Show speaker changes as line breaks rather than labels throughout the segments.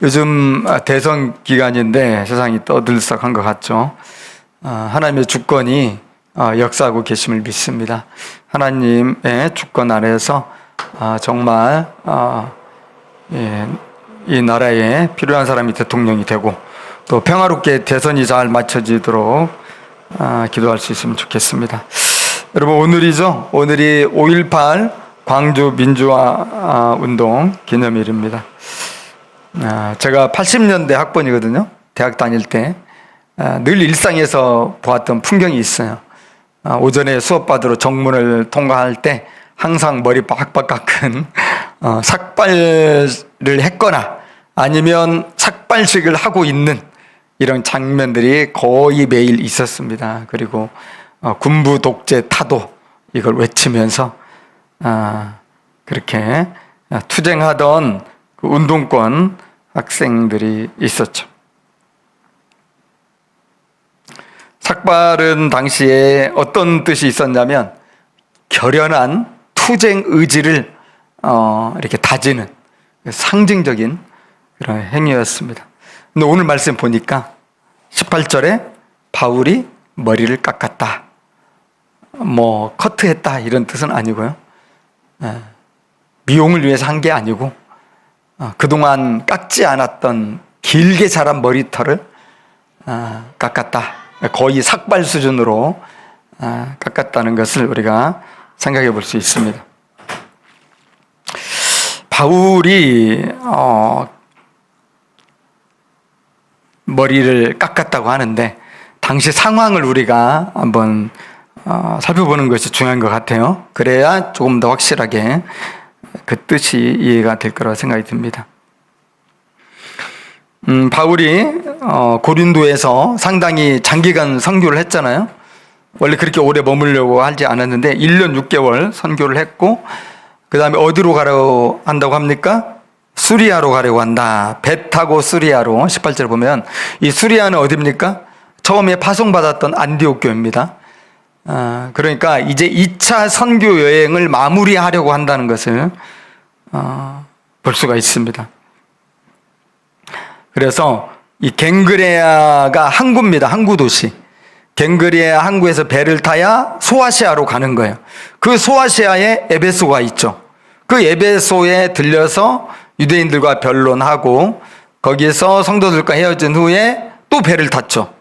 요즘 대선 기간인데 세상이 떠들썩한 것 같죠. 하나님의 주권이 역사하고 계심을 믿습니다. 하나님의 주권 아래에서 정말 이 나라에 필요한 사람이 대통령이 되고 또 평화롭게 대선이 잘 마쳐지도록 기도할 수 있으면 좋겠습니다. 여러분, 오늘이죠. 오늘이 5.18 광주 민주화 운동 기념일입니다. 제가 80년대 학번이거든요. 대학 다닐 때 늘 일상에서 보았던 풍경이 있어요. 오전에 수업 받으러 정문을 통과할 때 항상 머리 빡빡 깎은 삭발을 했거나 아니면 삭발식을 하고 있는 이런 장면들이 거의 매일 있었습니다. 그리고 군부 독재 타도 이걸 외치면서 그렇게 투쟁하던 그 운동권 학생들이 있었죠. 삭발은 당시에 어떤 뜻이 있었냐면 결연한 투쟁 의지를 이렇게 다지는 상징적인 그런 행위였습니다. 근데 오늘 말씀 보니까 18절에 바울이 머리를 깎았다, 커트했다 이런 뜻은 아니고요. 미용을 위해서 한 게 아니고 그동안 깎지 않았던 길게 자란 머리털을 깎았다. 거의 삭발 수준으로 깎았다는 것을 우리가 생각해 볼 수 있습니다. 바울이 머리를 깎았다고 하는데 당시 상황을 우리가 한번 살펴보는 것이 중요한 것 같아요. 그래야 조금 더 확실하게 그 뜻이 이해가 될 거라고 생각이 듭니다. 바울이 고린도에서 상당히 장기간 선교를 했잖아요. 원래 그렇게 오래 머물려고 하지 않았는데 1년 6개월 선교를 했고, 그 다음에 어디로 가려고 한다고 합니까? 수리아로 가려고 한다. 배 타고 수리아로. 18절 보면 이 수리아는 어디입니까? 처음에 파송받았던 안디옥 교회입니다. 그러니까 이제 2차 선교 여행을 마무리하려고 한다는 것을 볼 수가 있습니다. 그래서 이 갱그레아가 항구입니다. 항구 도시. 갱그레아 항구에서 배를 타야 소아시아로 가는 거예요. 그 소아시아에 에베소가 있죠. 그 에베소에 들려서 유대인들과 변론하고 거기에서 성도들과 헤어진 후에 또 배를 탔죠.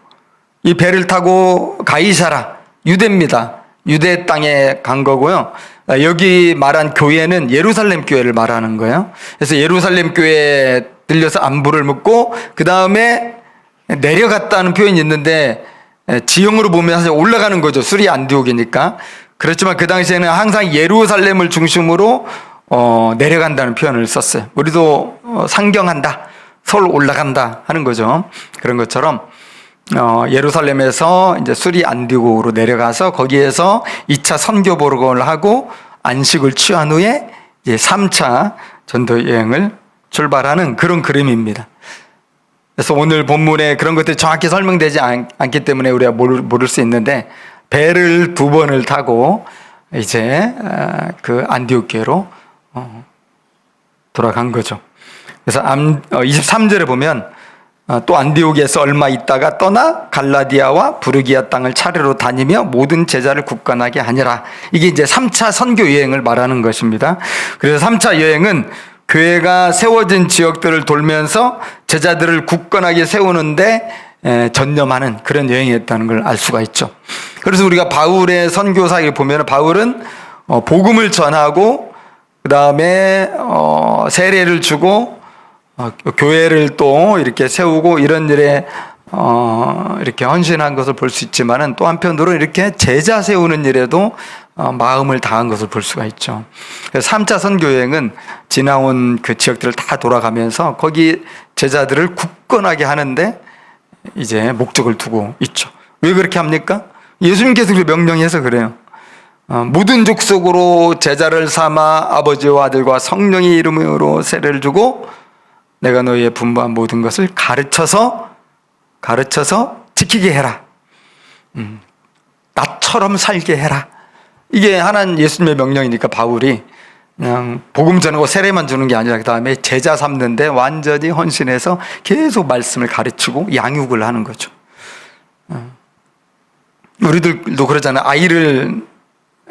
이 배를 타고 가이사라, 유대입니다. 유대 땅에 간 거고요. 여기 말한 교회는 예루살렘 교회를 말하는 거예요. 그래서 예루살렘 교회에 들려서 안부를 묻고 그 다음에 내려갔다는 표현이 있는데 지형으로 보면 사실 올라가는 거죠. 수리 안디옥이니까. 그렇지만 그 당시에는 항상 예루살렘을 중심으로 내려간다는 표현을 썼어요. 우리도 상경한다, 서울 올라간다 하는 거죠. 그런 것처럼 예루살렘에서 이제 수리 안디옥으로 내려가서 거기에서 2차 선교 보고를 하고 안식을 취한 후에 이제 3차 전도 여행을 출발하는 그런 그림입니다. 그래서 오늘 본문에 그런 것들이 정확히 설명되지 않기 때문에 우리가 모를 수 있는데 배를 2번을 타고 이제 그 안디옥 교회로 돌아간 거죠. 그래서 23절에 보면 또 안디옥에서 얼마 있다가 떠나 갈라디아와 부르기아 땅을 차례로 다니며 모든 제자를 굳건하게 하니라. 이게 이제 3차 선교 여행을 말하는 것입니다. 그래서 3차 여행은 교회가 세워진 지역들을 돌면서 제자들을 굳건하게 세우는데 전념하는 그런 여행이었다는 걸 알 수가 있죠. 그래서 우리가 바울의 선교사를 보면 바울은 복음을 전하고 그 다음에 세례를 주고 교회를 또 이렇게 세우고 이런 일에 이렇게 헌신한 것을 볼 수 있지만은 또 한편으로 이렇게 제자 세우는 일에도 마음을 다한 것을 볼 수가 있죠. 그래서 3차 선교여행은 지나온 그 지역들을 다 돌아가면서 거기 제자들을 굳건하게 하는데 이제 목적을 두고 있죠. 왜 그렇게 합니까? 예수님께서 그 명령해서 그래요. 모든 족속으로 제자를 삼아 아버지와 아들과 성령의 이름으로 세례를 주고 내가 너희의 분부한 모든 것을 가르쳐서 지키게 해라. 나처럼 살게 해라. 이게 하나님 예수님의 명령이니까 바울이 그냥 복음 전하고 세례만 주는 게 아니라 그 다음에 제자 삼는데 완전히 헌신해서 계속 말씀을 가르치고 양육을 하는 거죠. 우리들도 그러잖아요. 아이를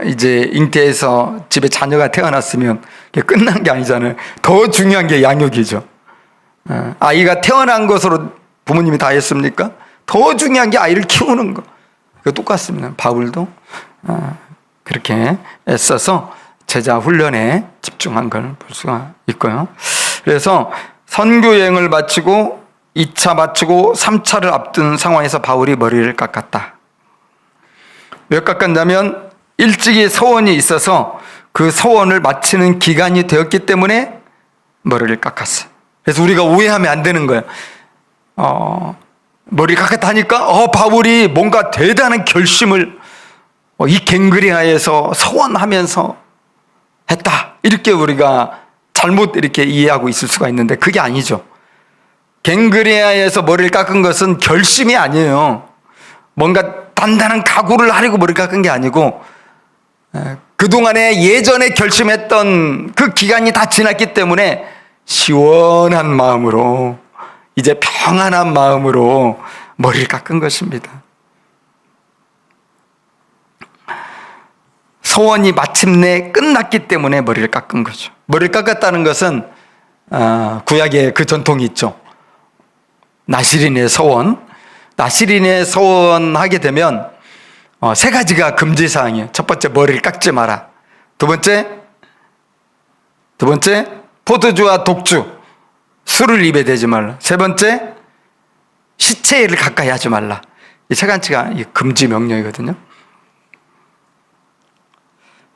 이제 잉태해서 집에 자녀가 태어났으면 끝난 게 아니잖아요. 더 중요한 게 양육이죠. 아이가 태어난 것으로 부모님이 다 했습니까? 더 중요한 게 아이를 키우는 거. 그 똑같습니다. 바울도 그렇게 애써서 제자 훈련에 집중한 걸 볼 수가 있고요. 그래서 선교 여행을 마치고 2차 마치고 3차를 앞둔 상황에서 바울이 머리를 깎았다. 왜 깎았냐면 일찍이 서원이 있어서 그 서원을 마치는 기간이 되었기 때문에 머리를 깎았어요. 그래서 우리가 오해하면 안 되는 거예요. 머리를 깎았다 하니까 바울이 뭔가 대단한 결심을 이 갱그레아에서 서원하면서 했다, 이렇게 우리가 잘못 이렇게 이해하고 있을 수가 있는데 그게 아니죠. 갱그레아에서 머리를 깎은 것은 결심이 아니에요. 뭔가 단단한 각오를 하려고 머리를 깎은 게 아니고 그동안에 예전에 결심했던 그 기간이 다 지났기 때문에 시원한 마음으로, 이제 평안한 마음으로 머리를 깎은 것입니다. 서원이 마침내 끝났기 때문에 머리를 깎은 거죠. 머리를 깎았다는 것은 구약에 그 전통이 있죠. 나시린의 서원. 나시린의 서원하게 되면 세 가지가 금지사항이에요. 첫 번째, 머리를 깎지 마라. 두 번째, 포도주와 독주, 술을 입에 대지 말라. 세 번째, 시체를 가까이 하지 말라. 이 세 가지가 금지 명령이거든요.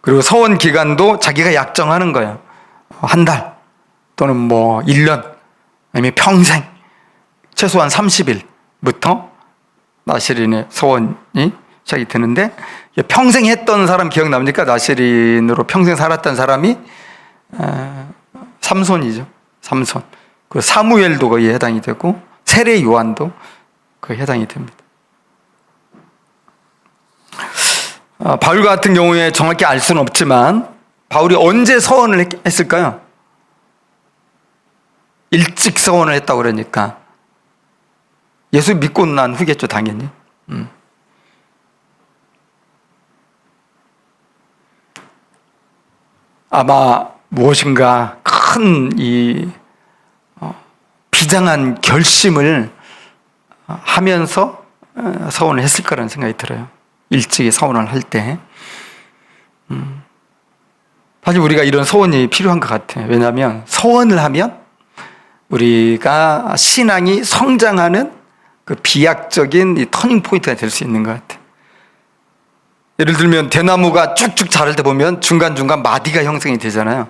그리고 서원 기간도 자기가 약정하는 거예요. 한 달 또는 1년 아니면 평생, 최소한 30일부터 나시린의 서원이 시작이 되는데, 평생 했던 사람 기억납니까? 나시린으로 평생 살았던 사람이 삼손이죠. 삼손. 그 사무엘도 거기에 해당이 되고 세례 요한도 거기에 해당이 됩니다. 바울 같은 경우에 정확히 알 수는 없지만 바울이 언제 서원을 했을까요? 일찍 서원을 했다고 그러니까 예수 믿고 난 후겠죠, 당연히. 아마 무엇인가 큰 비장한 결심을 하면서 서원을 했을 거라는 생각이 들어요. 일찍이 서원을 할 때. 사실 우리가 이런 서원이 필요한 것 같아요. 왜냐하면 서원을 하면 우리가 신앙이 성장하는 그 비약적인 이 터닝 포인트가 될 수 있는 것 같아요. 예를 들면 대나무가 쭉쭉 자랄 때 보면 중간중간 마디가 형성이 되잖아요.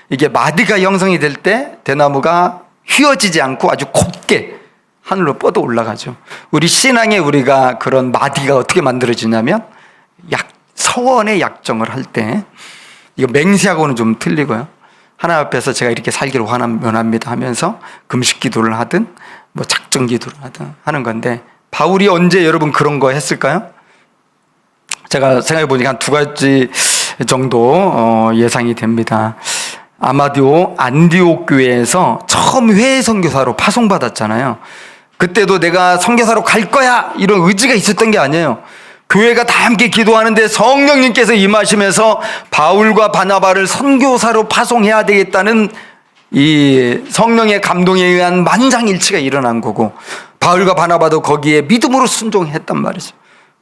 이게 마디가 형성이 될 때 대나무가 휘어지지 않고 아주 곱게 하늘로 뻗어 올라가죠. 우리 신앙에 우리가 그런 마디가 어떻게 만들어지냐면 서원의 약정을 할 때, 이거 맹세하고는 좀 틀리고요. 하나님 앞에서 제가 이렇게 살기를 원합니다 하면서 금식 기도를 하든 작정 기도를 하든 하는 건데, 바울이 언제 여러분 그런 거 했을까요? 제가 생각해 보니까 한 두 가지 정도 예상이 됩니다. 아마도 안디옥 교회에서 처음 회의 선교사로 파송받았잖아요. 그때도 내가 선교사로 갈 거야 이런 의지가 있었던 게 아니에요. 교회가 다 함께 기도하는데 성령님께서 임하시면서 바울과 바나바를 선교사로 파송해야 되겠다는 이 성령의 감동에 의한 만장일치가 일어난 거고, 바울과 바나바도 거기에 믿음으로 순종했단 말이죠.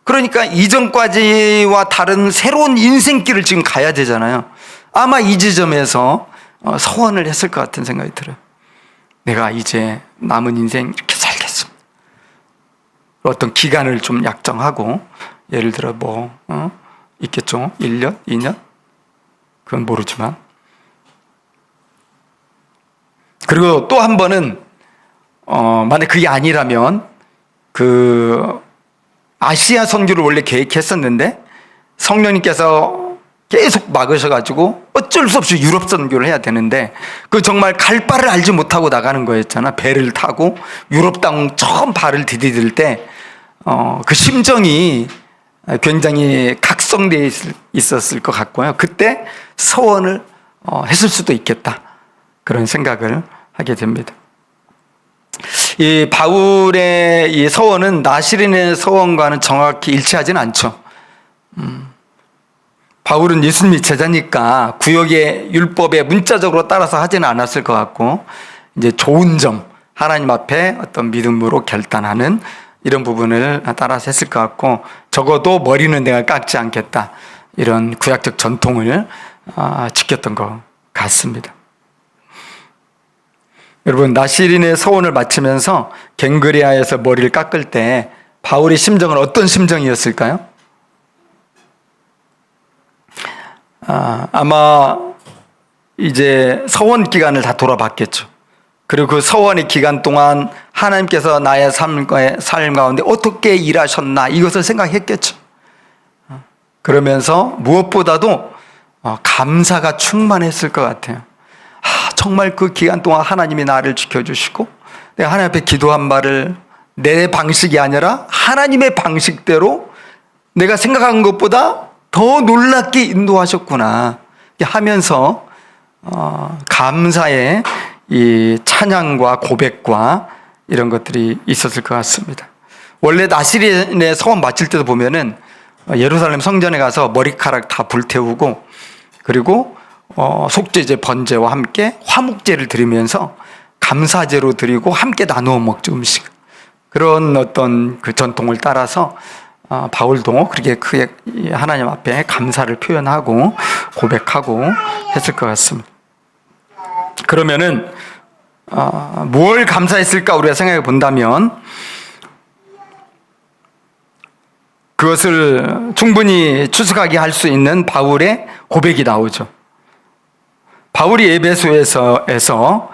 그러니까 이전까지와 다른 새로운 인생길을 지금 가야 되잖아요. 아마 이 지점에서 서원을 했을 것 같은 생각이 들어요. 내가 이제 남은 인생 이렇게 살겠습니다. 어떤 기간을 좀 약정하고, 예를 들어 있겠죠. 1년, 2년? 그건 모르지만. 그리고 또 한 번은 만약 그게 아니라면 아시아 선교를 원래 계획했었는데 성령님께서 계속 막으셔가지고 어쩔 수 없이 유럽 선교를 해야 되는데, 정말 갈 바를 알지 못하고 나가는 거였잖아. 배를 타고 유럽 땅 처음 발을 디딜 때 그 심정이 굉장히 각성되어 있었을 것 같고요. 그때 서원을 했을 수도 있겠다. 그런 생각을 하게 됩니다. 이 바울의 이 서원은 나시린의 서원과는 정확히 일치하지는 않죠. 바울은 예수님이 제자니까 구역의 율법에 문자적으로 따라서 하지는 않았을 것 같고, 이제 좋은 점, 하나님 앞에 어떤 믿음으로 결단하는 이런 부분을 따라서 했을 것 같고, 적어도 머리는 내가 깎지 않겠다, 이런 구약적 전통을 지켰던 것 같습니다. 여러분, 나시린의 서원을 마치면서 갱그레아에서 머리를 깎을 때 바울의 심정은 어떤 심정이었을까요? 아마 이제 서원 기간을 다 돌아봤겠죠. 그리고 그 서원의 기간 동안 하나님께서 나의 삶 가운데 어떻게 일하셨나, 이것을 생각했겠죠. 그러면서 무엇보다도 감사가 충만했을 것 같아요. 정말 그 기간 동안 하나님이 나를 지켜주시고, 내가 하나님 앞에 기도한 말을 내 방식이 아니라 하나님의 방식대로 내가 생각한 것보다 더 놀랍게 인도하셨구나 하면서 감사의 이 찬양과 고백과 이런 것들이 있었을 것 같습니다. 원래 나시린의 서원 마칠 때도 보면은 예루살렘 성전에 가서 머리카락 다 불태우고, 그리고 속죄제 번제와 함께 화목제를 드리면서 감사제로 드리고 함께 나누어 먹죠, 음식. 그런 어떤 그 전통을 따라서 바울도 그렇게 크게 하나님 앞에 감사를 표현하고 고백하고 했을 것 같습니다. 그러면은 뭘 감사했을까 우리가 생각해 본다면, 그것을 충분히 추측하게 할 수 있는 바울의 고백이 나오죠. 바울이 에베소에서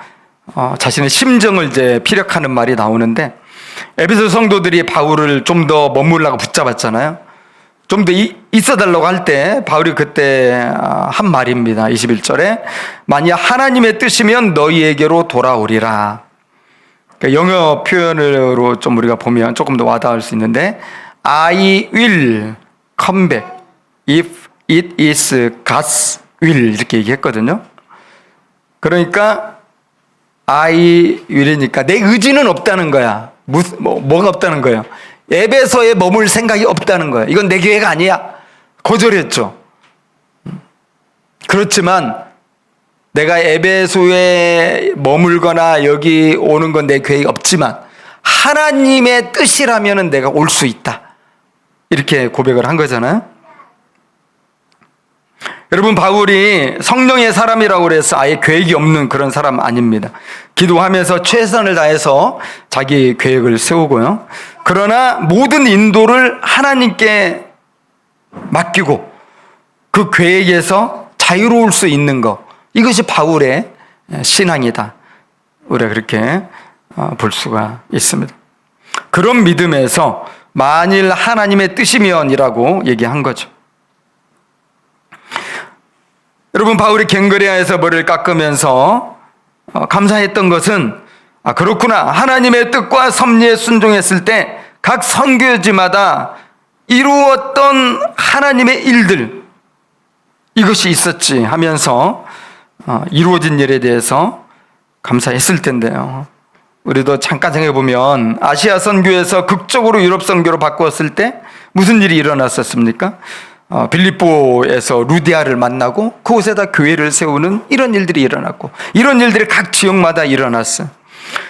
자신의 심정을 이제 피력하는 말이 나오는데, 에베소 성도들이 바울을 좀 더 머물라고 붙잡았잖아요. 좀 더 있어달라고 할 때 바울이 그때 한 말입니다. 21절에 만약 하나님의 뜻이면 너희에게로 돌아오리라. 그러니까 영어 표현으로 좀 우리가 보면 조금 더 와닿을 수 있는데, I will come back if it is God's will, 이렇게 얘기했거든요. 그러니까 I will이니까 내 의지는 없다는 거야. 뭐가 없다는 거예요? 에베소에 머물 생각이 없다는 거예요. 이건 내 계획 아니야. 거절했죠. 그렇지만 내가 에베소에 머물거나 여기 오는 건 내 계획이 없지만 하나님의 뜻이라면 내가 올 수 있다, 이렇게 고백을 한 거잖아요. 여러분, 바울이 성령의 사람이라고 해서 아예 계획이 없는 그런 사람 아닙니다. 기도하면서 최선을 다해서 자기 계획을 세우고요. 그러나 모든 인도를 하나님께 맡기고 그 계획에서 자유로울 수 있는 것, 이것이 바울의 신앙이다, 우리가 그렇게 볼 수가 있습니다. 그런 믿음에서 만일 하나님의 뜻이면이라고 얘기한 거죠. 여러분, 바울이 갱그레아에서 머리를 깎으면서 감사했던 것은, 그렇구나, 하나님의 뜻과 섭리에 순종했을 때 각 선교지마다 이루었던 하나님의 일들, 이것이 있었지 하면서 이루어진 일에 대해서 감사했을 텐데요. 우리도 잠깐 생각해 보면 아시아 선교에서 극적으로 유럽 선교로 바꾸었을 때 무슨 일이 일어났었습니까? 빌립보에서 루디아를 만나고 그곳에다 교회를 세우는 이런 일들이 일어났고, 이런 일들이 각 지역마다 일어났어요.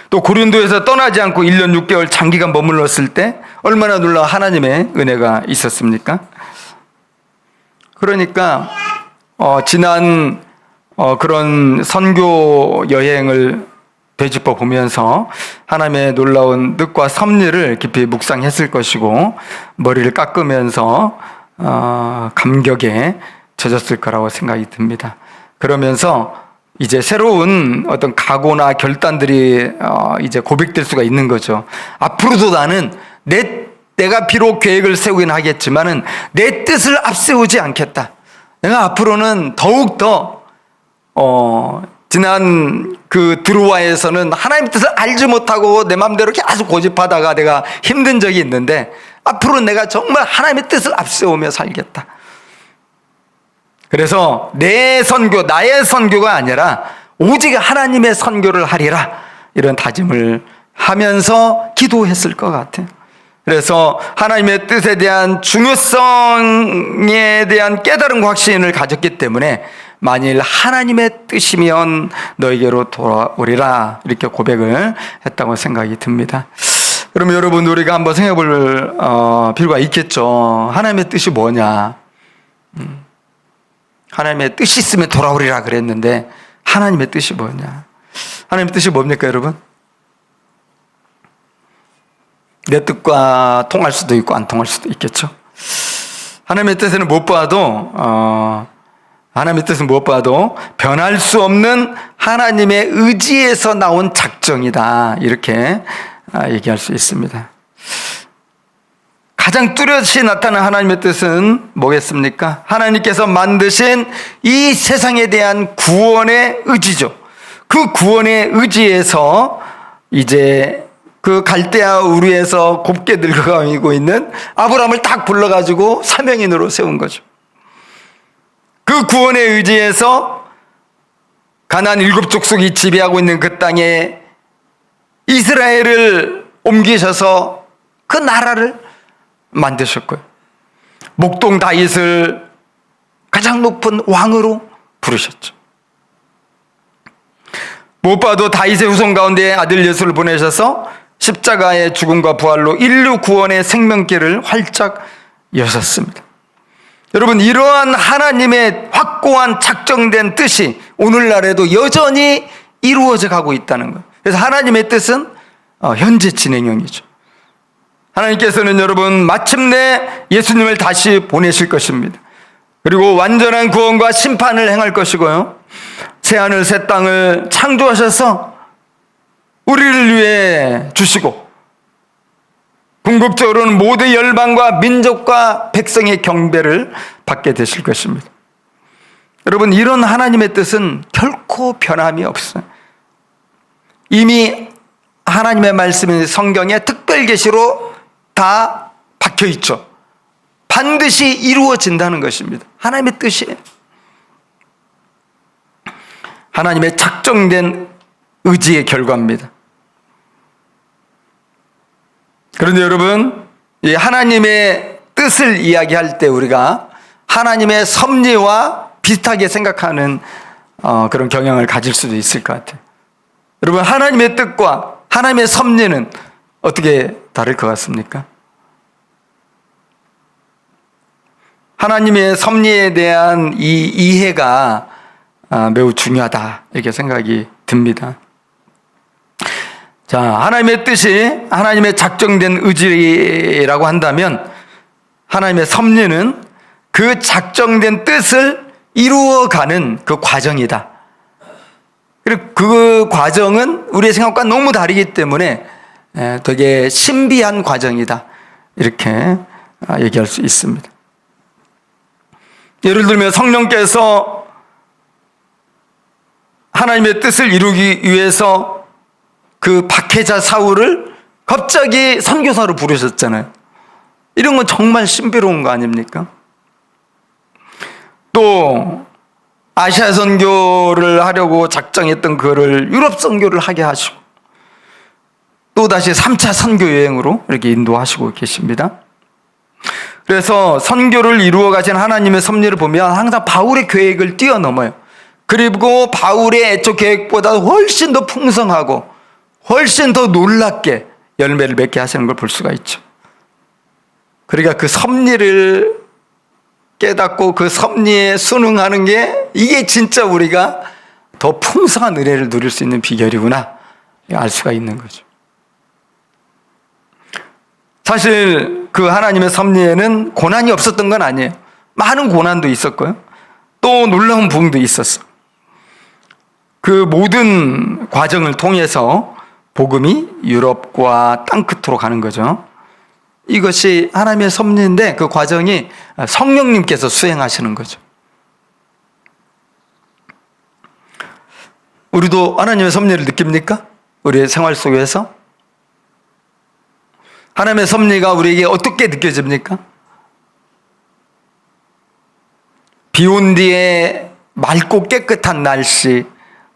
또 고린도에서 떠나지 않고 1년 6개월 장기간 머물렀을 때 얼마나 놀라운 하나님의 은혜가 있었습니까? 그러니까 지난 그런 선교 여행을 되짚어 보면서 하나님의 놀라운 뜻과 섭리를 깊이 묵상했을 것이고, 머리를 깎으면서 감격에 젖었을 거라고 생각이 듭니다. 그러면서 이제 새로운 어떤 각오나 결단들이 이제 고백될 수가 있는 거죠. 앞으로도 나는 내가 비록 계획을 세우긴 하겠지만은 내 뜻을 앞세우지 않겠다. 내가 앞으로는 더욱더 지난 그 드로아에서는 하나님의 뜻을 알지 못하고 내 마음대로 계속 고집하다가 내가 힘든 적이 있는데, 앞으로 내가 정말 하나님의 뜻을 앞세우며 살겠다. 그래서 내 선교, 나의 선교가 아니라 오직 하나님의 선교를 하리라, 이런 다짐을 하면서 기도했을 것 같아요. 그래서 하나님의 뜻에 대한 중요성에 대한 깨달음과 확신을 가졌기 때문에 만일 하나님의 뜻이면 너에게로 돌아오리라, 이렇게 고백을 했다고 생각이 듭니다. 그러면 여러분, 우리가 한번 생각해 볼 필요가 있겠죠. 하나님의 뜻이 뭐냐? 하나님의 뜻이 있으면 돌아오리라 그랬는데 하나님의 뜻이 뭐냐? 하나님의 뜻이 뭡니까, 여러분? 내 뜻과 통할 수도 있고 안 통할 수도 있겠죠. 하나님의 뜻은 무엇보다도 변할 수 없는 하나님의 의지에서 나온 작정이다, 이렇게 얘기할 수 있습니다. 가장 뚜렷이 나타나는 하나님의 뜻은 뭐겠습니까? 하나님께서 만드신 이 세상에 대한 구원의 의지죠. 그 구원의 의지에서 이제 그 갈대아 우르에서 곱게 늙어가고 있는 아브라함을 딱 불러가지고 사명인으로 세운 거죠. 그 구원의 의지에서 가나안 7족속이 지배하고 있는 그 땅에 이스라엘을 옮기셔서 그 나라를 만드셨고요. 목동 다윗을 가장 높은 왕으로 부르셨죠. 무엇보다도 다윗의 후손 가운데 아들 예수를 보내셔서 십자가의 죽음과 부활로 인류 구원의 생명길을 활짝 여셨습니다. 여러분, 이러한 하나님의 확고한 작정된 뜻이 오늘날에도 여전히 이루어져 가고 있다는 거예요. 그래서 하나님의 뜻은 현재 진행형이죠. 하나님께서는 여러분 마침내 예수님을 다시 보내실 것입니다. 그리고 완전한 구원과 심판을 행할 것이고요, 새하늘 새 땅을 창조하셔서 우리를 위해 주시고 궁극적으로는 모든 열방과 민족과 백성의 경배를 받게 되실 것입니다. 여러분, 이런 하나님의 뜻은 결코 변함이 없어요. 이미 하나님의 말씀인 성경에 특별 계시로 다 박혀 있죠. 반드시 이루어진다는 것입니다. 하나님의 뜻이에요. 하나님의 작정된 의지의 결과입니다. 그런데 여러분, 이 하나님의 뜻을 이야기할 때 우리가 하나님의 섭리와 비슷하게 생각하는 그런 경향을 가질 수도 있을 것 같아요. 여러분, 하나님의 뜻과 하나님의 섭리는 어떻게 다를 것 같습니까? 하나님의 섭리에 대한 이 이해가 매우 중요하다, 이렇게 생각이 듭니다. 자, 하나님의 뜻이 하나님의 작정된 의지라고 한다면 하나님의 섭리는 그 작정된 뜻을 이루어가는 그 과정이다. 그리고 그 과정은 우리의 생각과 너무 다르기 때문에 되게 신비한 과정이다, 이렇게 얘기할 수 있습니다. 예를 들면 성령께서 하나님의 뜻을 이루기 위해서 그 박해자 사울을 갑자기 선교사로 부르셨잖아요. 이런 건 정말 신비로운 거 아닙니까? 또 아시아 선교를 하려고 작정했던 그를 유럽 선교를 하게 하시고 또다시 3차 선교 여행으로 이렇게 인도하시고 계십니다. 그래서 선교를 이루어 가신 하나님의 섭리를 보면 항상 바울의 계획을 뛰어넘어요. 그리고 바울의 애초 계획보다 훨씬 더 풍성하고 훨씬 더 놀랍게 열매를 맺게 하시는 걸 볼 수가 있죠. 그러니까 그 섭리를 깨닫고 그 섭리에 순응하는 게 이게 진짜 우리가 더 풍성한 은혜를 누릴 수 있는 비결이구나 알 수가 있는 거죠. 사실 그 하나님의 섭리에는 고난이 없었던 건 아니에요. 많은 고난도 있었고요, 또 놀라운 부흥도 있었어. 그 모든 과정을 통해서 복음이 유럽과 땅끝으로 가는 거죠. 이것이 하나님의 섭리인데 그 과정이 성령님께서 수행하시는 거죠. 우리도 하나님의 섭리를 느낍니까? 우리의 생활 속에서? 하나님의 섭리가 우리에게 어떻게 느껴집니까? 비 온 뒤에 맑고 깨끗한 날씨,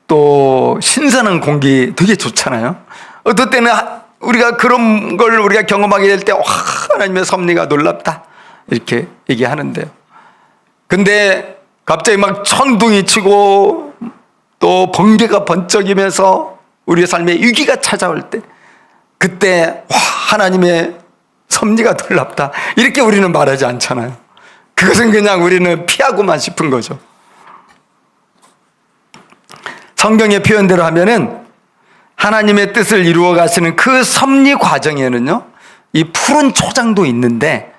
또 신선한 공기 되게 좋잖아요. 어떨 때는 우리가 그런 걸 우리가 경험하게 될 때, 하나님의 섭리가 놀랍다, 이렇게 얘기하는데요. 근데 갑자기 막 천둥이 치고 또 번개가 번쩍이면서 우리의 삶에 위기가 찾아올 때, 그때 하나님의 섭리가 놀랍다, 이렇게 우리는 말하지 않잖아요. 그것은 그냥 우리는 피하고만 싶은 거죠. 성경의 표현대로 하면은 하나님의 뜻을 이루어 가시는 그 섭리 과정에는요, 이 푸른 초장도 있는데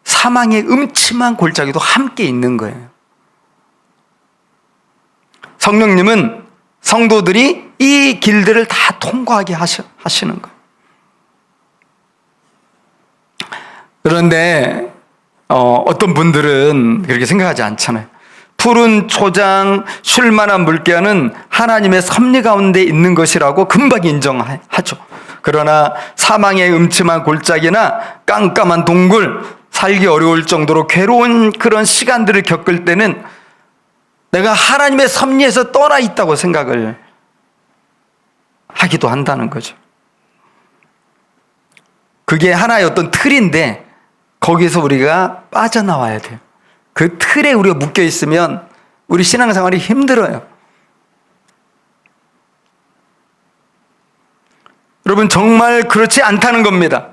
사망의 음침한 골짜기도 함께 있는 거예요. 성령님은 성도들이 이 길들을 다 통과하게 하시는 거예요. 그런데 어떤 분들은 그렇게 생각하지 않잖아요. 푸른 초장, 쉴만한 물기는 하나님의 섭리 가운데 있는 것이라고 금방 인정하죠. 그러나 사망의 음침한 골짜기나 깜깜한 동굴, 살기 어려울 정도로 괴로운 그런 시간들을 겪을 때는 내가 하나님의 섭리에서 떠나 있다고 생각을 하기도 한다는 거죠. 그게 하나의 어떤 틀인데 거기서 우리가 빠져나와야 돼요. 그 틀에 우리가 묶여 있으면 우리 신앙생활이 힘들어요. 여러분, 정말 그렇지 않다는 겁니다.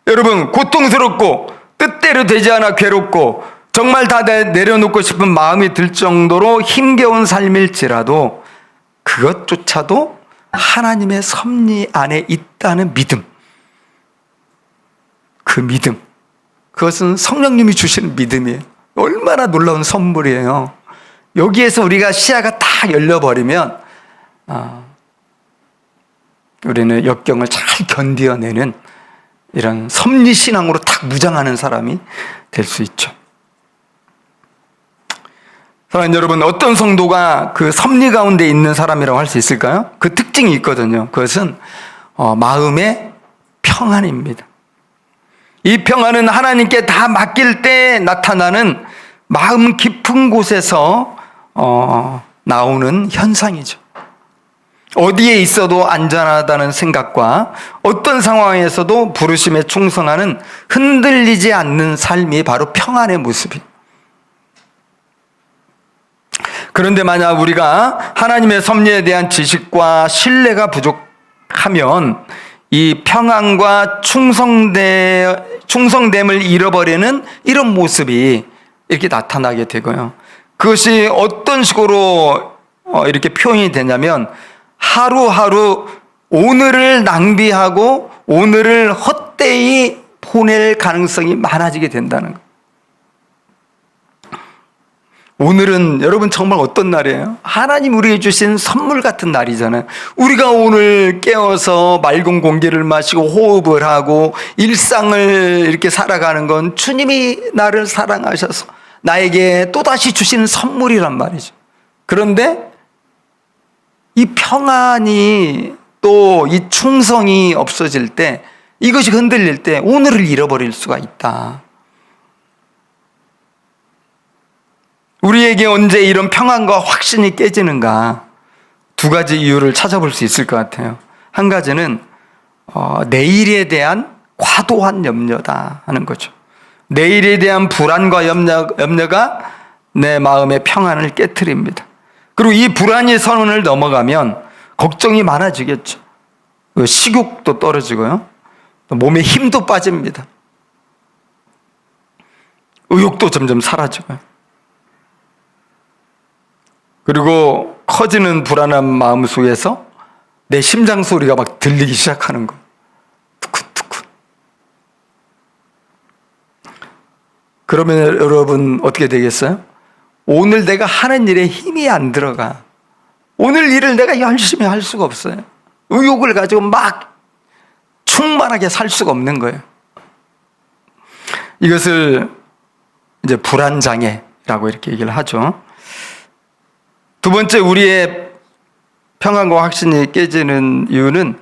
여러분, 고통스럽고 뜻대로 되지 않아 괴롭고 정말 다 내려놓고 싶은 마음이 들 정도로 힘겨운 삶일지라도 그것조차도 하나님의 섭리 안에 있다는 믿음, 그 믿음, 그것은 성령님이 주시는 믿음이에요. 얼마나 놀라운 선물이에요. 여기에서 우리가 시야가 딱 열려버리면 우리는 역경을 잘 견뎌내는 이런 섭리신앙으로 딱 무장하는 사람이 될 수 있죠. 사랑하는 여러분, 어떤 성도가 그 섭리 가운데 있는 사람이라고 할 수 있을까요? 그 특징이 있거든요. 그것은 마음의 평안입니다. 이 평안은 하나님께 다 맡길 때 나타나는 마음 깊은 곳에서 나오는 현상이죠. 어디에 있어도 안전하다는 생각과 어떤 상황에서도 부르심에 충성하는 흔들리지 않는 삶이 바로 평안의 모습이에요. 그런데 만약 우리가 하나님의 섭리에 대한 지식과 신뢰가 부족하면 이 평안과 충성됨을 잃어버리는 이런 모습이 이렇게 나타나게 되고요. 그것이 어떤 식으로 이렇게 표현이 되냐면 하루하루 오늘을 낭비하고 오늘을 헛되이 보낼 가능성이 많아지게 된다는 거예요. 오늘은 여러분 정말 어떤 날이에요? 하나님 우리에게 주신 선물 같은 날이잖아요. 우리가 오늘 깨어서 맑은 공기를 마시고 호흡을 하고 일상을 이렇게 살아가는 건 주님이 나를 사랑하셔서 나에게 또다시 주시는 선물이란 말이죠. 그런데 이 평안이 또 이 충성이 없어질 때, 이것이 흔들릴 때 오늘을 잃어버릴 수가 있다. 우리에게 언제 이런 평안과 확신이 깨지는가? 두 가지 이유를 찾아볼 수 있을 것 같아요. 한 가지는 내일에 대한 과도한 염려다 하는 거죠. 내일에 대한 불안과 염려가 내 마음의 평안을 깨트립니다. 그리고 이 불안의 선을 넘어가면 걱정이 많아지겠죠. 식욕도 떨어지고요. 몸에 힘도 빠집니다. 의욕도 점점 사라지고요. 그리고 커지는 불안한 마음 속에서 내 심장 소리가 막 들리기 시작하는 거. 두근두근. 그러면 여러분 어떻게 되겠어요? 오늘 내가 하는 일에 힘이 안 들어가. 오늘 일을 내가 열심히 할 수가 없어요. 의욕을 가지고 막 충만하게 살 수가 없는 거예요. 이것을 이제 불안장애라고 이렇게 얘기를 하죠. 두 번째, 우리의 평안과 확신이 깨지는 이유는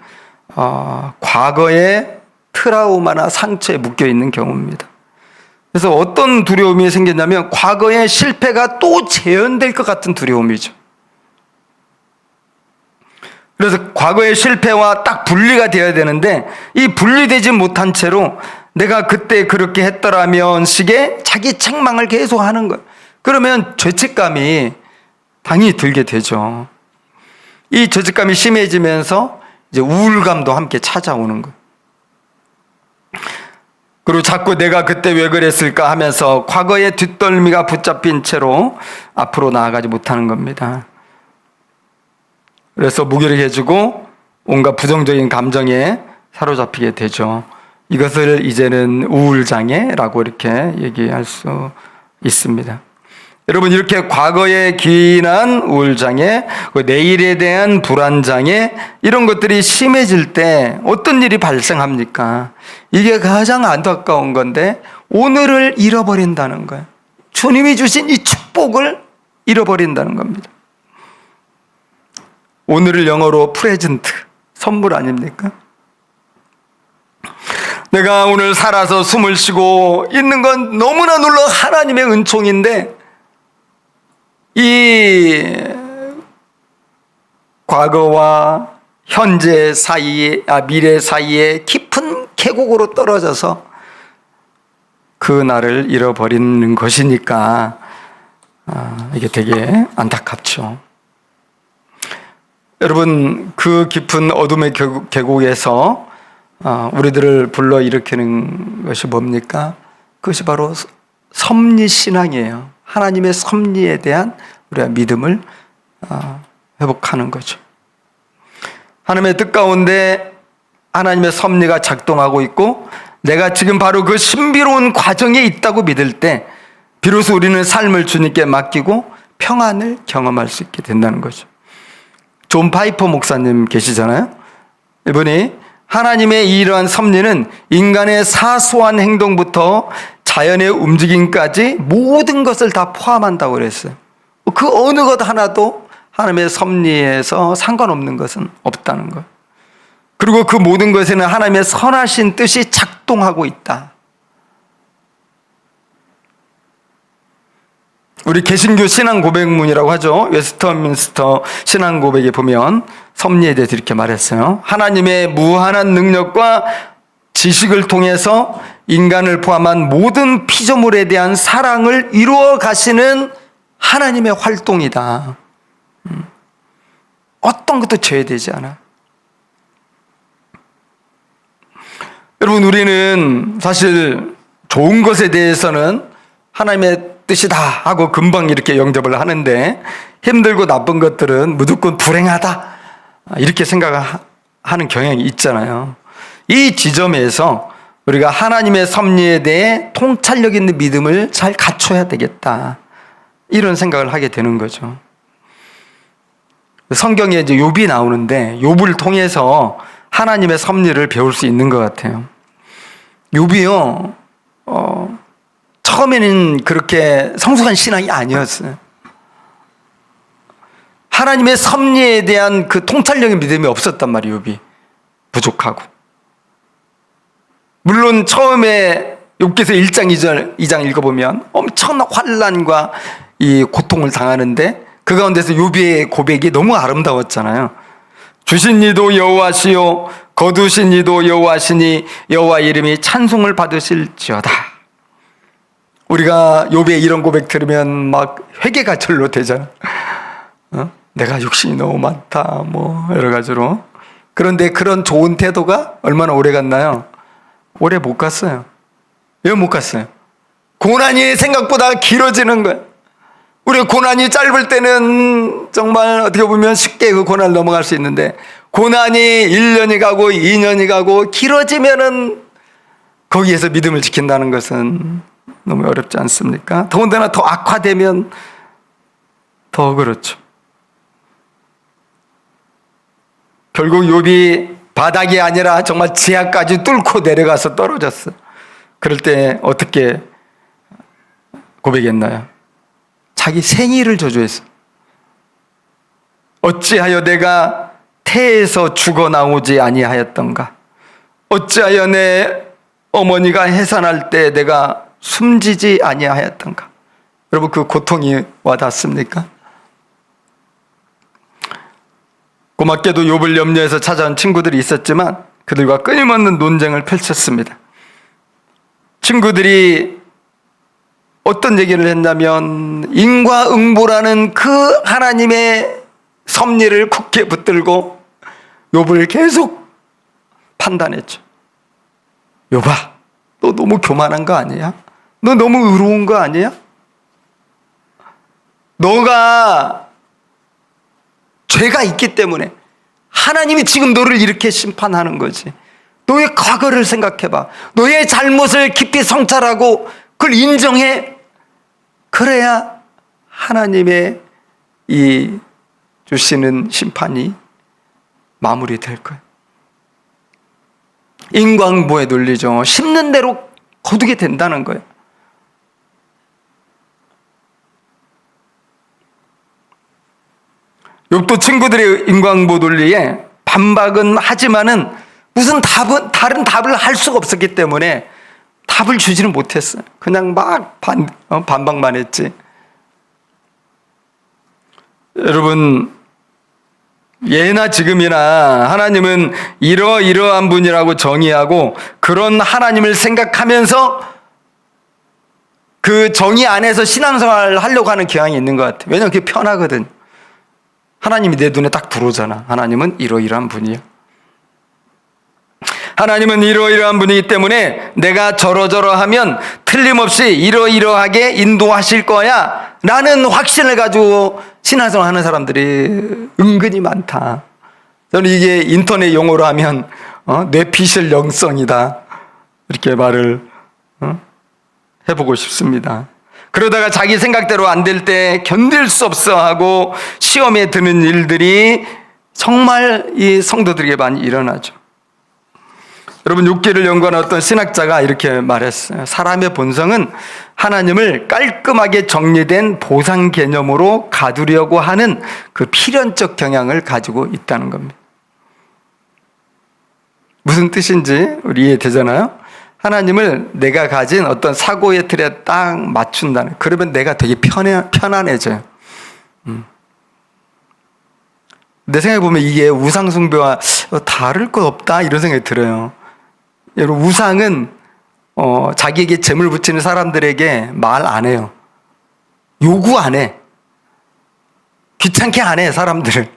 과거의 트라우마나 상처에 묶여 있는 경우입니다. 그래서 어떤 두려움이 생겼냐면 과거의 실패가 또 재현될 것 같은 두려움이죠. 그래서 과거의 실패와 딱 분리가 되어야 되는데 이 분리되지 못한 채로 내가 그때 그렇게 했더라면 식의 자기 책망을 계속 하는 거예요. 그러면 죄책감이 당연히 들게 되죠. 이 죄책감이 심해지면서 이제 우울감도 함께 찾아오는 거예요. 그리고 자꾸 내가 그때 왜 그랬을까 하면서 과거의 뒷덜미가 붙잡힌 채로 앞으로 나아가지 못하는 겁니다. 그래서 무기력해지고 온갖 부정적인 감정에 사로잡히게 되죠. 이것을 이제는 우울장애라고 이렇게 얘기할 수 있습니다. 여러분, 이렇게 과거에 기인한 우울장애, 내일에 대한 불안장애, 이런 것들이 심해질 때 어떤 일이 발생합니까? 이게 가장 안타까운 건데 오늘을 잃어버린다는 거예요. 주님이 주신 이 축복을 잃어버린다는 겁니다. 오늘을 영어로 프레젠트, 선물 아닙니까? 내가 오늘 살아서 숨을 쉬고 있는 건 너무나 놀라운 하나님의 은총인데 이 과거와 현재 사이에, 미래 사이에 깊은 계곡으로 떨어져서 그 날을 잃어버리는 것이니까 이게 되게 안타깝죠. 여러분, 그 깊은 어둠의 계곡에서 우리들을 불러일으키는 것이 뭡니까? 그것이 바로 섭리신앙이에요. 하나님의 섭리에 대한 우리가 믿음을 회복하는 거죠. 하나님의 뜻 가운데 하나님의 섭리가 작동하고 있고 내가 지금 바로 그 신비로운 과정에 있다고 믿을 때 비로소 우리는 삶을 주님께 맡기고 평안을 경험할 수 있게 된다는 거죠. 존 파이퍼 목사님 계시잖아요. 이분이 하나님의 이러한 섭리는 인간의 사소한 행동부터 자연의 움직임까지 모든 것을 다 포함한다고 그랬어요. 그 어느 것 하나도 하나님의 섭리에서 상관없는 것은 없다는 것. 그리고 그 모든 것에는 하나님의 선하신 뜻이 작동하고 있다. 우리 개신교 신앙 고백문이라고 하죠. 웨스터민스터 신앙 고백에 보면 섭리에 대해서 이렇게 말했어요. 하나님의 무한한 능력과 지식을 통해서 인간을 포함한 모든 피조물에 대한 사랑을 이루어 가시는 하나님의 활동이다. 어떤 것도 제외되지 않아. 여러분, 우리는 사실 좋은 것에 대해서는 하나님의 뜻이다 하고 금방 이렇게 영접을 하는데 힘들고 나쁜 것들은 무조건 불행하다 이렇게 생각하는 경향이 있잖아요. 이 지점에서 우리가 하나님의 섭리에 대해 통찰력 있는 믿음을 잘 갖춰야 되겠다 이런 생각을 하게 되는 거죠. 성경에 이제 욥이 나오는데 욥을 통해서 하나님의 섭리를 배울 수 있는 것 같아요. 욥이요, 처음에는 그렇게 성숙한 신앙이 아니었어요. 하나님의 섭리에 대한 그 통찰력의 믿음이 없었단 말이에요. 욥이 부족하고. 물론 처음에 욥기서 1장 2장 읽어보면 엄청난 환난과 이 고통을 당하는데 그 가운데서 욥의 고백이 너무 아름다웠잖아요. 주신 이도 여호와시요 거두신 이도 여호와시니 여호와 이름이 찬송을 받으실지어다. 우리가 욥의 이런 고백 들으면 막 회개가 절로 되잖아. 내가 욕심이 너무 많다 뭐 여러 가지로. 그런데 그런 좋은 태도가 얼마나 오래 갔나요? 오래 못 갔어요. 왜 못 갔어요? 고난이 생각보다 길어지는 거예요. 우리가 고난이 짧을 때는 정말 어떻게 보면 쉽게 그 고난을 넘어갈 수 있는데 고난이 1년이 가고 2년이 가고 길어지면은 거기에서 믿음을 지킨다는 것은 너무 어렵지 않습니까? 더군다나 더 악화되면 더 그렇죠. 결국 욥이 바닥이 아니라 정말 지하까지 뚫고 내려가서 떨어졌어요. 그럴 때 어떻게 고백했나요? 자기 생일을 저주했어요. 어찌하여 내가 태에서 죽어 나오지 아니하였던가? 어찌하여 내 어머니가 해산할 때 내가 숨지지 아니하였던가? 여러분, 그 고통이 와닿습니까? 고맙게도 욥을 염려해서 찾아온 친구들이 있었지만 그들과 끊임없는 논쟁을 펼쳤습니다. 친구들이 어떤 얘기를 했냐면 인과응보라는 그 하나님의 섭리를 굳게 붙들고 욥을 계속 판단했죠. 욥아, 너 너무 교만한 거 아니야? 너 너무 의로운 거 아니야? 너가 죄가 있기 때문에 하나님이 지금 너를 이렇게 심판하는 거지. 너의 과거를 생각해봐. 너의 잘못을 깊이 성찰하고 그걸 인정해. 그래야 하나님의 이 주시는 심판이 마무리될 거예요. 인과응보의 논리죠. 심는 대로 거두게 된다는 거예요. 욥도 친구들의 인과응보 논리에 반박은 하지만은 무슨 다른 답을 할 수가 없었기 때문에 답을 주지는 못했어요. 그냥 막 반박만 했지. 여러분, 예나 지금이나 하나님은 이러이러한 분이라고 정의하고 그런 하나님을 생각하면서 그 정의 안에서 신앙생활을 하려고 하는 경향이 있는 것 같아요. 왜냐하면 그게 편하거든. 하나님이 내 눈에 딱 들어오잖아. 하나님은 이러이러한 분이야. 하나님은 이러이러한 분이기 때문에 내가 저러저러하면 틀림없이 이러이러하게 인도하실 거야 라는 확신을 가지고 신앙생활 하는 사람들이 은근히 많다. 저는 이게 인터넷 용어로 하면 뇌피실 영성이다 이렇게 말을 해보고 싶습니다. 그러다가 자기 생각대로 안 될 때 견딜 수 없어 하고 시험에 드는 일들이 정말 이 성도들에게 많이 일어나죠. 여러분, 욥기를 연구한 어떤 신학자가 이렇게 말했어요. 사람의 본성은 하나님을 깔끔하게 정리된 보상 개념으로 가두려고 하는 그 필연적 경향을 가지고 있다는 겁니다. 무슨 뜻인지 우리 이해되잖아요? 하나님을 내가 가진 어떤 사고의 틀에 딱 맞춘다는, 그러면 내가 되게 편안해져요. 내 생각해보면 이게 우상숭배와 다를 것 없다 이런 생각이 들어요. 여러분, 우상은 자기에게 점을 붙이는 사람들에게 말 안 해요. 요구 안 해. 귀찮게 안 해, 사람들을.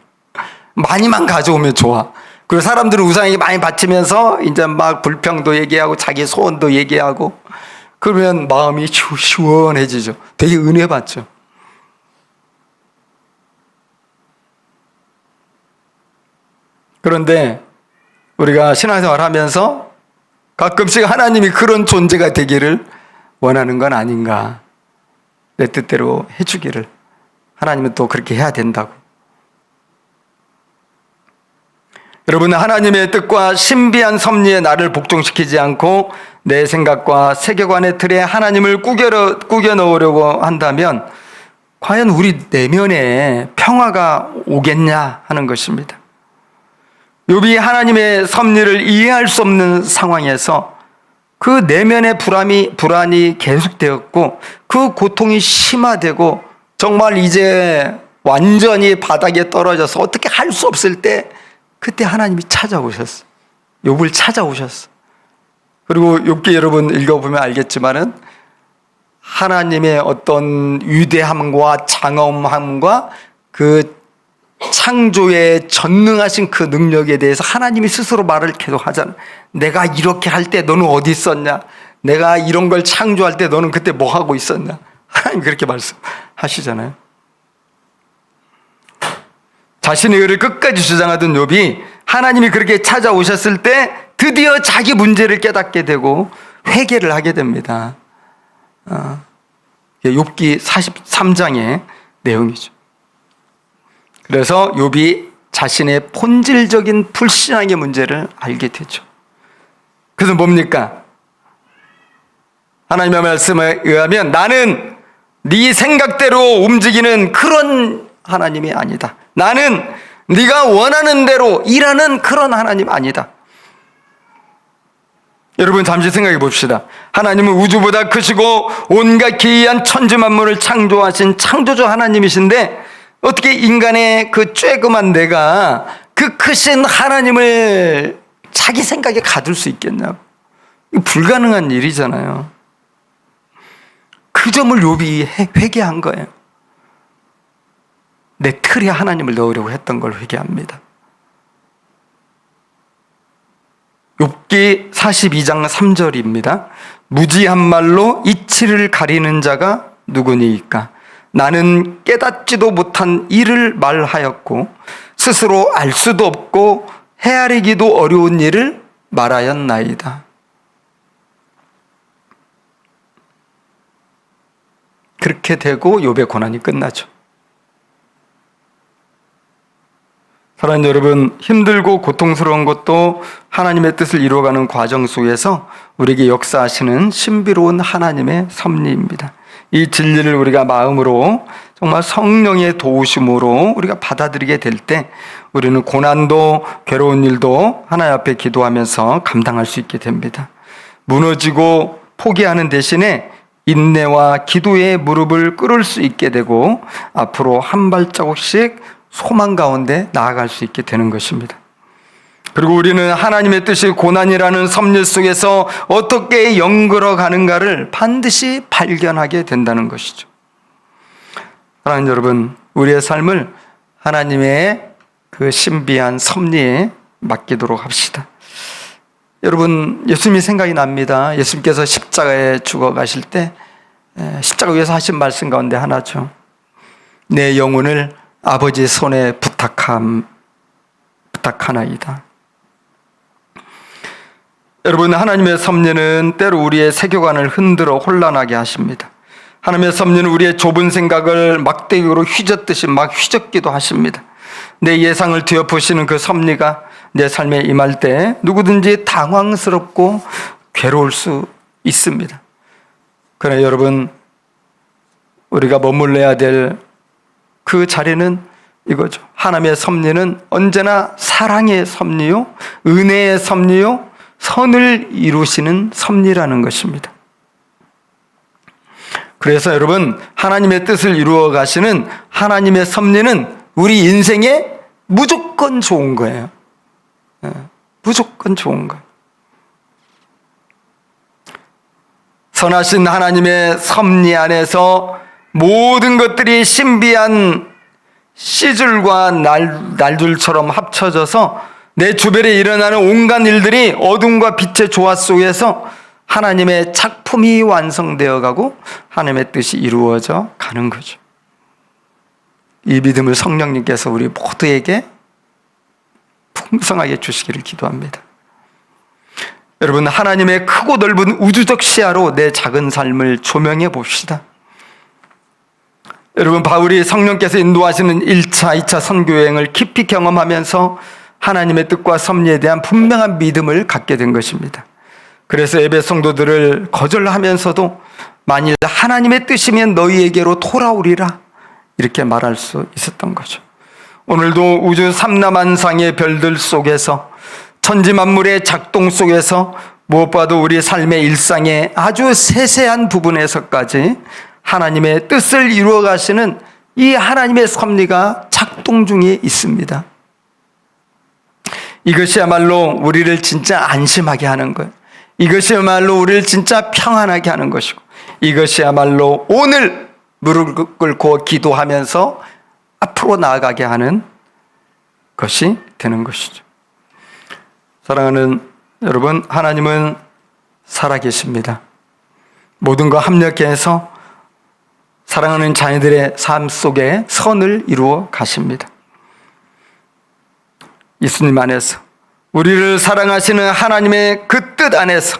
많이만 가져오면 좋아. 그리고 사람들은 우상에게 많이 바치면서 이제 막 불평도 얘기하고 자기 소원도 얘기하고 그러면 마음이 시원해지죠. 되게 은혜 받죠. 그런데 우리가 신앙생활 하면서 가끔씩 하나님이 그런 존재가 되기를 원하는 건 아닌가. 내 뜻대로 해주기를. 하나님은 또 그렇게 해야 된다고. 여러분, 하나님의 뜻과 신비한 섭리에 나를 복종시키지 않고 내 생각과 세계관의 틀에 하나님을 꾸겨 넣으려고 한다면 과연 우리 내면에 평화가 오겠냐 하는 것입니다. 욥이 하나님의 섭리를 이해할 수 없는 상황에서 그 내면의 불안이 계속되었고 그 고통이 심화되고 정말 이제 완전히 바닥에 떨어져서 어떻게 할 수 없을 때 그때 하나님이 찾아오셨어. 욥을 찾아오셨어. 그리고 욥기 여러분 읽어보면 알겠지만은 하나님의 어떤 위대함과 장엄함과 그 창조에 전능하신 그 능력에 대해서 하나님이 스스로 말을 계속 하잖아. 내가 이렇게 할 때 너는 어디 있었냐? 내가 이런 걸 창조할 때 너는 그때 뭐 하고 있었냐? 하나님 그렇게 말씀하시잖아요. 자신의 의를 끝까지 주장하던 욥이 하나님이 그렇게 찾아오셨을 때 드디어 자기 문제를 깨닫게 되고 회개를 하게 됩니다. 욥기 43장의 내용이죠. 그래서 욥이 자신의 본질적인 불신앙의 문제를 알게 되죠. 그래서 뭡니까? 하나님의 말씀에 의하면 나는 네 생각대로 움직이는 그런 하나님이 아니다. 나는 네가 원하는 대로 일하는 그런 하나님 아니다. 여러분 잠시 생각해 봅시다. 하나님은 우주보다 크시고 온갖 기이한 천지 만물을 창조하신 창조주 하나님이신데 어떻게 인간의 그 쬐그만 내가 그 크신 하나님을 자기 생각에 가둘 수 있겠냐고. 불가능한 일이잖아요. 그 점을 욥이 회개한 거예요. 내 틀에 하나님을 넣으려고 했던 걸 회개합니다. 욥기 42장 3절입니다. 무지한 말로 이치를 가리는 자가 누구니이까? 나는 깨닫지도 못한 일을 말하였고 스스로 알 수도 없고 헤아리기도 어려운 일을 말하였나이다. 그렇게 되고 욥의 고난이 끝나죠. 사랑하는 여러분, 힘들고 고통스러운 것도 하나님의 뜻을 이루어가는 과정 속에서 우리에게 역사하시는 신비로운 하나님의 섭리입니다. 이 진리를 우리가 마음으로 정말 성령의 도우심으로 우리가 받아들이게 될 때 우리는 고난도 괴로운 일도 하나님 앞에 기도하면서 감당할 수 있게 됩니다. 무너지고 포기하는 대신에 인내와 기도의 무릎을 꿇을 수 있게 되고 앞으로 한 발자국씩 소망 가운데 나아갈 수 있게 되는 것입니다. 그리고 우리는 하나님의 뜻이 고난이라는 섭리 속에서 어떻게 연결어 가는가를 반드시 발견하게 된다는 것이죠. 사랑하는 여러분, 우리의 삶을 하나님의 그 신비한 섭리에 맡기도록 합시다. 여러분, 예수님이 생각이 납니다. 예수님께서 십자가에 죽어가실 때 십자가 위에서 하신 말씀 가운데 하나죠. 내 영혼을 아버지의 손에 부탁하나이다. 여러분, 하나님의 섭리는 때로 우리의 세계관을 흔들어 혼란하게 하십니다. 하나님의 섭리는 우리의 좁은 생각을 막대기로 휘젓듯이 막 휘젓기도 하십니다. 내 예상을 뒤엎으시는 그 섭리가 내 삶에 임할 때 누구든지 당황스럽고 괴로울 수 있습니다. 그러나 여러분, 우리가 머물러야 될 그 자리는 이거죠. 하나님의 섭리는 언제나 사랑의 섭리요, 은혜의 섭리요, 선을 이루시는 섭리라는 것입니다. 그래서 여러분, 하나님의 뜻을 이루어 가시는 하나님의 섭리는 우리 인생에 무조건 좋은 거예요. 무조건 좋은 거예요. 선하신 하나님의 섭리 안에서 모든 것들이 신비한 씨줄과 날줄처럼 합쳐져서 내 주변에 일어나는 온갖 일들이 어둠과 빛의 조화 속에서 하나님의 작품이 완성되어 가고 하나님의 뜻이 이루어져 가는 거죠. 이 믿음을 성령님께서 우리 모두에게 풍성하게 주시기를 기도합니다. 여러분, 하나님의 크고 넓은 우주적 시야로 내 작은 삶을 조명해 봅시다. 여러분, 바울이 성령께서 인도하시는 1차, 2차 선교여행을 깊이 경험하면서 하나님의 뜻과 섭리에 대한 분명한 믿음을 갖게 된 것입니다. 그래서 에베소 성도들을 거절하면서도 만일 하나님의 뜻이면 너희에게로 돌아오리라 이렇게 말할 수 있었던 거죠. 오늘도 우주 삼라만상의 별들 속에서 천지 만물의 작동 속에서 무엇보다도 우리 삶의 일상의 아주 세세한 부분에서까지 하나님의 뜻을 이루어 가시는 이 하나님의 섭리가 작동 중에 있습니다. 이것이야말로 우리를 진짜 안심하게 하는 거예요. 이것이야말로 우리를 진짜 평안하게 하는 것이고, 이것이야말로 오늘 무릎 꿇고 기도하면서 앞으로 나아가게 하는 것이 되는 것이죠. 사랑하는 여러분, 하나님은 살아계십니다. 모든 거 합력해서 사랑하는 자녀들의 삶 속에 선을 이루어 가십니다. 예수님 안에서 우리를 사랑하시는 하나님의 그 뜻 안에서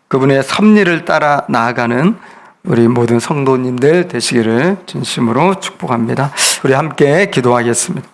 그분의 섭리를 따라 나아가는 우리 모든 성도님들 되시기를 진심으로 축복합니다. 우리 함께 기도하겠습니다.